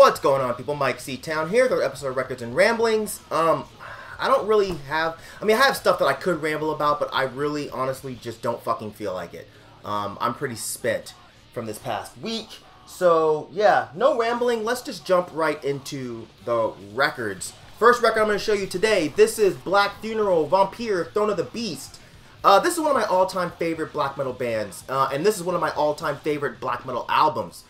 What's going on, people? Mike C-Town here, third episode of Records and Ramblings. I don't really have, I have stuff that I could ramble about, but I really, honestly, just don't fucking feel like it. I'm pretty spent from this past week. So, yeah, no rambling. Let's just jump right into the records. First record I'm going to show you today, this is Black Funeral, Vampyr, Throne of the Beast. This is one of my all-time favorite black metal bands, and this is one of my all-time favorite black metal albums.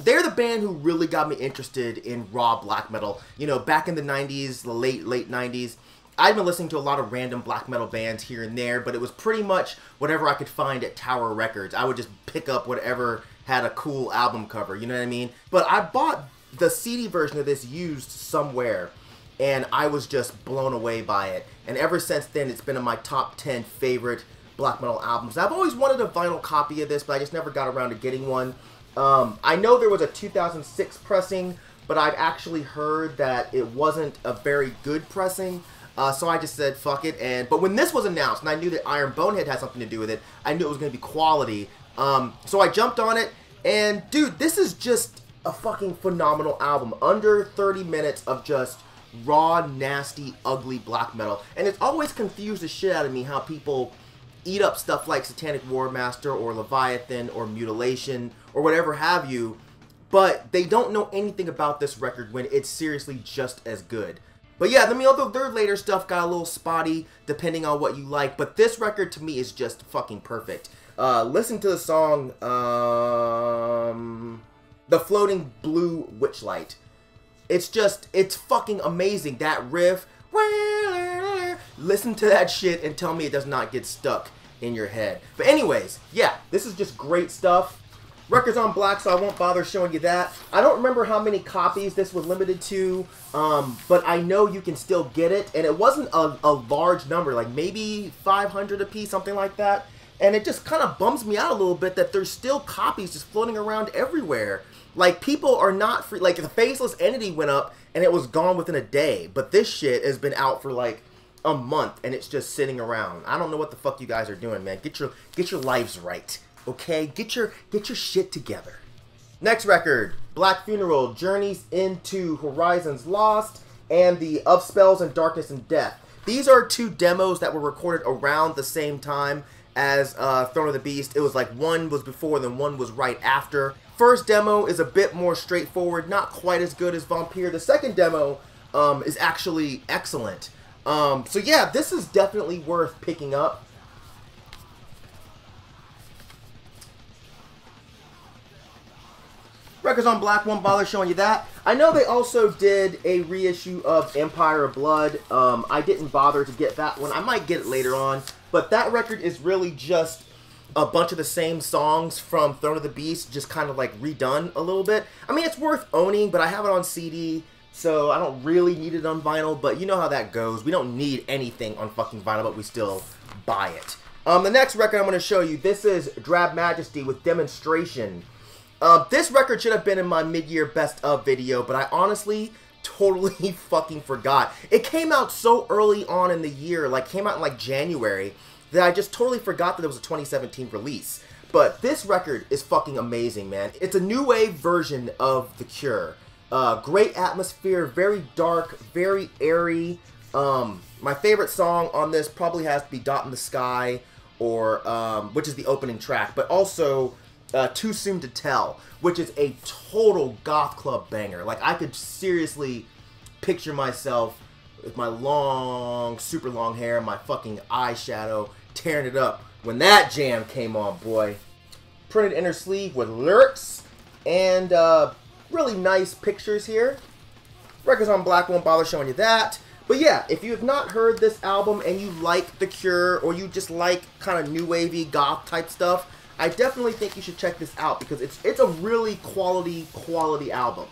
They're the band who really got me interested in raw black metal. You know, back in the 90s, the late 90s, I'd been listening to a lot of random black metal bands here and there, but it was pretty much whatever I could find at Tower Records. I would just pick up whatever had a cool album cover, you know what I mean? But I bought the CD version of this used somewhere, and I was just blown away by it. And ever since then, it's been in my top 10 favorite black metal albums. I've always wanted a vinyl copy of this, but I just never got around to getting one. I know there was a 2006 pressing, but I've actually heard that it wasn't a very good pressing, so I just said fuck it. But when this was announced, and I knew that Iron Bonehead had something to do with it, I knew it was going to be quality, so I jumped on it, and dude, this is just a fucking phenomenal album. Under 30 minutes of just raw, nasty, ugly black metal, and it's always confused the shit out of me how people eat up stuff like Satanic Warmaster or Leviathan or Mutilation or whatever have you, but they don't know anything about this record when it's seriously just as good. But yeah, although their later stuff got a little spotty depending on what you like, but this record to me is just fucking perfect. Listen to the song, The Floating Blue Witchlight. It's fucking amazing. That riff, listen to that shit and tell me it does not get stuck in your head. But anyways, yeah, this is just great stuff. Record's on black, so I won't bother showing you that. I don't remember how many copies this was limited to, but I know you can still get it, and it wasn't a large number, like maybe 500 a piece, something like that. And it just kind of bums me out a little bit that there's still copies just floating around everywhere. Like, people are not free. Like, the Faceless Entity went up, and it was gone within a day. But this shit has been out for, like, a month, and it's just sitting around. I don't know what the fuck you guys are doing, man. Get your lives right, okay? Get your shit together. Next record, Black Funeral, Journeys into Horizons Lost, and the Of Spells and Darkness and Death. These are two demos that were recorded around the same time as Throne of the Beast. It was like one was before, then one was right after. First demo is a bit more straightforward, not quite as good as Vampyr. The second demo is actually excellent. So yeah, this is definitely worth picking up. Records on black, won't bother showing you that. I know they also did a reissue of Empire of Blood. I didn't bother to get that one. I might get it later on. But that record is really just a bunch of the same songs from Throne of the Beast, just kind of like redone a little bit. I mean, it's worth owning, but I have it on CD, so I don't really need it on vinyl, but you know how that goes. We don't need anything on fucking vinyl, but we still buy it. The next record I'm going to show you, this is Drab Majesty with Demonstration. This record should have been in my mid-year best of video, but I honestly totally fucking forgot. It came out so early on in the year, like came out in like January, that I just totally forgot that it was a 2017 release. But this record is fucking amazing, man. It's a new wave version of The Cure. Great atmosphere, very dark, very airy. My favorite song on this probably has to be Dot in the Sky, or which is the opening track, but also Too Soon to Tell, which is a total goth club banger. Like, I could seriously picture myself with my long, super long hair, my fucking eyeshadow, tearing it up when that jam came on, boy. Printed inner sleeve with lyrics, and really nice pictures here. Records on black, won't bother showing you that. But yeah, if you have not heard this album and you like The Cure, or you just like kind of new wavy goth type stuff, I definitely think you should check this out, because it's a really quality album.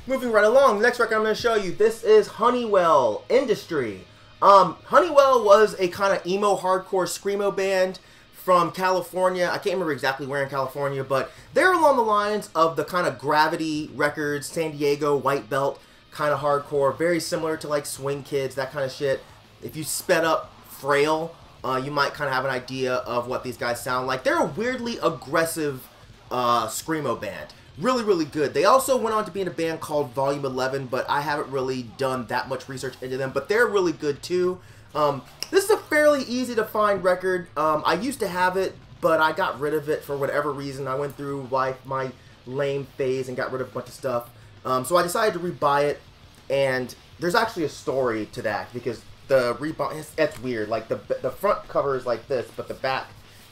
Moving right along, the next record I'm going to show you, this is Honeywell Industry. Honeywell was a kind of emo hardcore screamo band from California. I can't remember exactly where in California, but they're along the lines of the kind of Gravity Records, San Diego, White Belt kind of hardcore, very similar to like Swing Kids, that kind of shit. If you sped up Frail, you might kind of have an idea of what these guys sound like. They're a weirdly aggressive screamo band. Really, really good. They also went on to be in a band called Volume 11, but I haven't really done that much research into them, but they're really good too. This is a fairly easy to find record. I used to have it, but I got rid of it for whatever reason. I went through like my lame phase and got rid of a bunch of stuff. So I decided to rebuy it, and there's actually a story to that, because the rebuy, it's weird. Like the front cover is like this, but the back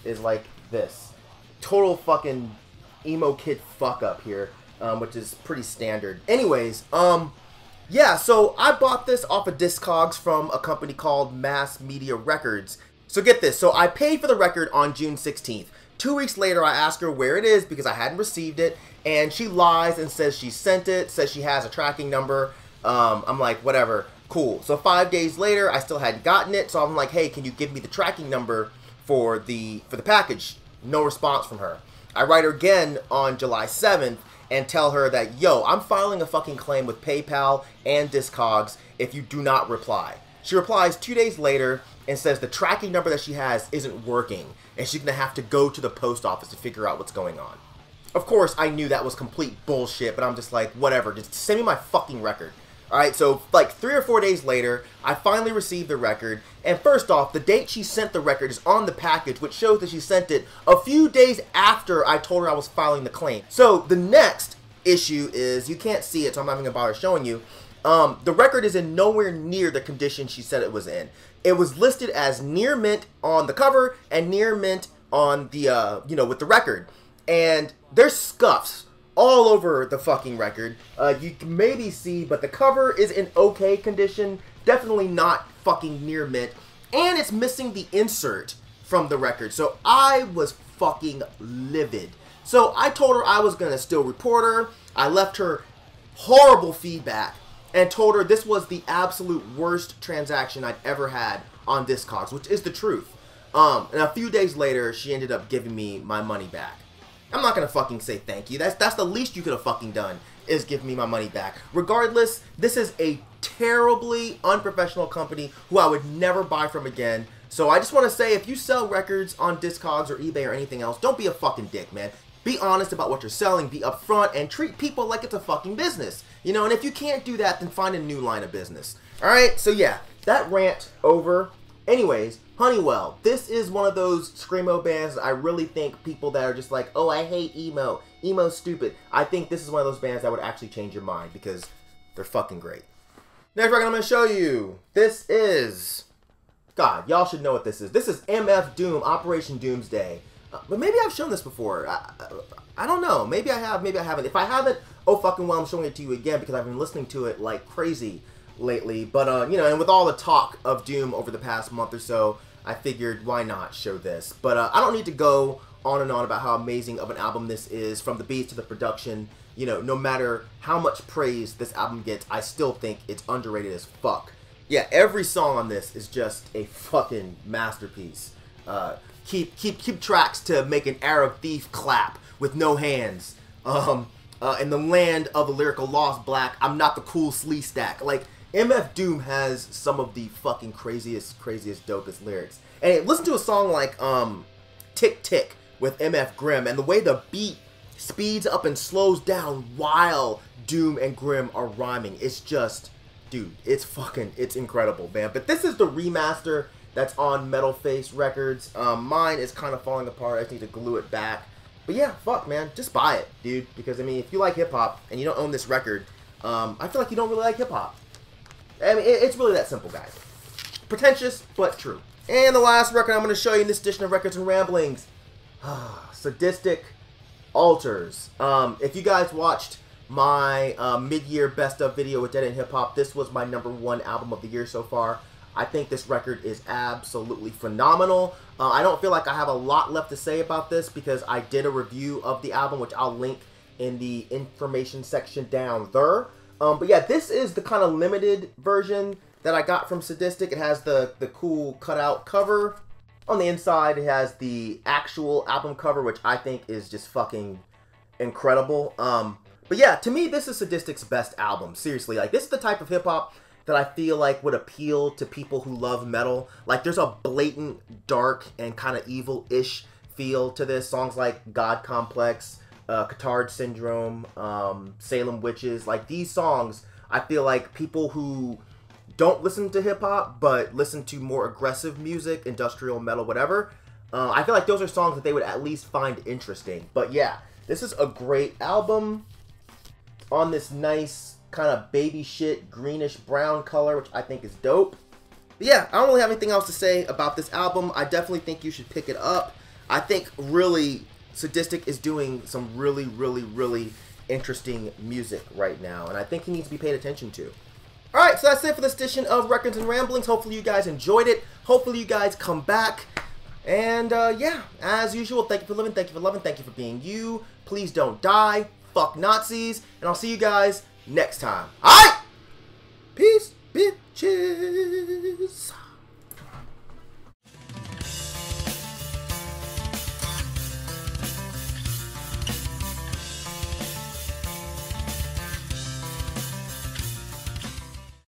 is like this. Total fucking emo kid fuck up here, which is pretty standard. Anyways, yeah, so I bought this off of Discogs from a company called Mass Media Records. So get this, so I paid for the record on June 16th. 2 weeks later, I asked her where it is because I hadn't received it, and she lies and says she sent it, says she has a tracking number. I'm like, whatever, cool. So 5 days later, I still hadn't gotten it, so I'm like, hey, can you give me the tracking number for the package? No response from her. I write her again on July 7th and tell her that, yo, I'm filing a fucking claim with PayPal and Discogs if you do not reply. She replies 2 days later and says the tracking number that she has isn't working, and she's gonna have to go to the post office to figure out what's going on. Of course, I knew that was complete bullshit, but I'm just like, whatever, just send me my fucking record. Alright, so like 3 or 4 days later, I finally received the record, and first off, the date she sent the record is on the package, which shows that she sent it a few days after I told her I was filing the claim. So the next issue is, you can't see it, so I'm not even gonna bother showing you, the record is in nowhere near the condition she said it was in. It was listed as near mint on the cover and near mint on the, you know, with the record. And there's scuffs all over the fucking record. You can maybe see, but the cover is in okay condition. Definitely not fucking near mint. And it's missing the insert from the record. So I was fucking livid. So I told her I was going to still report her. I left her horrible feedback and told her this was the absolute worst transaction I'd ever had on Discogs, which is the truth. And a few days later, she ended up giving me my money back. I'm not gonna fucking say thank you. That's the least you could have fucking done, is give me my money back. Regardless, this is a terribly unprofessional company who I would never buy from again. So I just want to say, if you sell records on Discogs or eBay or anything else, don't be a fucking dick, man. Be honest about what you're selling, be upfront, and treat people like it's a fucking business. You know, and if you can't do that, then find a new line of business. Alright, so yeah, that rant over. Anyways, Honeywell. This is one of those screamo bands I really think people that are just like, oh, I hate emo. Emo's stupid. I think this is one of those bands that would actually change your mind because they're fucking great. Next record I'm going to show you. This is... God, y'all should know what this is. This is MF Doom, Operation Doomsday. But maybe I've shown this before. I don't know. Maybe I have, maybe I haven't. If I haven't, oh fucking well, I'm showing it to you again because I've been listening to it like crazy lately. But, you know, and with all the talk of Doom over the past month or so, I figured why not show this. But I don't need to go on and on about how amazing of an album this is, from the beats to the production. You know, no matter how much praise this album gets, I still think it's underrated as fuck. Yeah, every song on this is just a fucking masterpiece. Keep tracks to make an Arab thief clap with no hands. In the land of the lyrical lost black, I'm not the cool slee stack. Like, MF Doom has some of the fucking craziest, dopest lyrics. And listen to a song like Tick Tick with MF Grimm, and the way the beat speeds up and slows down while Doom and Grimm are rhyming. It's just, dude, it's incredible, man. But this is the remaster that's on Metal Face Records. Mine is kind of falling apart. I just need to glue it back. But yeah, fuck, man. Just buy it, dude. Because, I mean, if you like hip-hop and you don't own this record, I feel like you don't really like hip-hop. I mean, it's really that simple, guys. Pretentious, but true. And the last record I'm going to show you in this edition of Records and Ramblings, Sadistic Alters. If you guys watched my mid-year best-of video with Dead End Hip Hop, this was my #1 album of the year so far. I think this record is absolutely phenomenal. I don't feel like I have a lot left to say about this because I did a review of the album, which I'll link in the information section down there. But yeah, this is the kind of limited version that I got from Sadistik. It has the cool cutout cover. On the inside, it has the actual album cover, which I think is just fucking incredible. But yeah, to me, this is Sadistik's best album. Seriously, like, this is the type of hip-hop that I feel like would appeal to people who love metal. Like, there's a blatant, dark, and kind of evil-ish feel to this. Songs like God Complex, Catard Syndrome, Salem Witches. Like, these songs, I feel like people who don't listen to hip-hop, but listen to more aggressive music, industrial, metal, whatever, I feel like those are songs that they would at least find interesting. But yeah, this is a great album on this nice kind of baby shit greenish brown color, which I think is dope. But yeah, I don't really have anything else to say about this album. I definitely think you should pick it up. I think really Sadistik is doing some really, really, really interesting music right now, and I think he needs to be paid attention to. Alright, so that's it for this edition of Records and Ramblings. Hopefully you guys enjoyed it. Hopefully you guys come back. And yeah, as usual, thank you for living, thank you for loving, thank you for being you. Please don't die. Fuck Nazis. And I'll see you guys next time. Alright? Peace, bitches.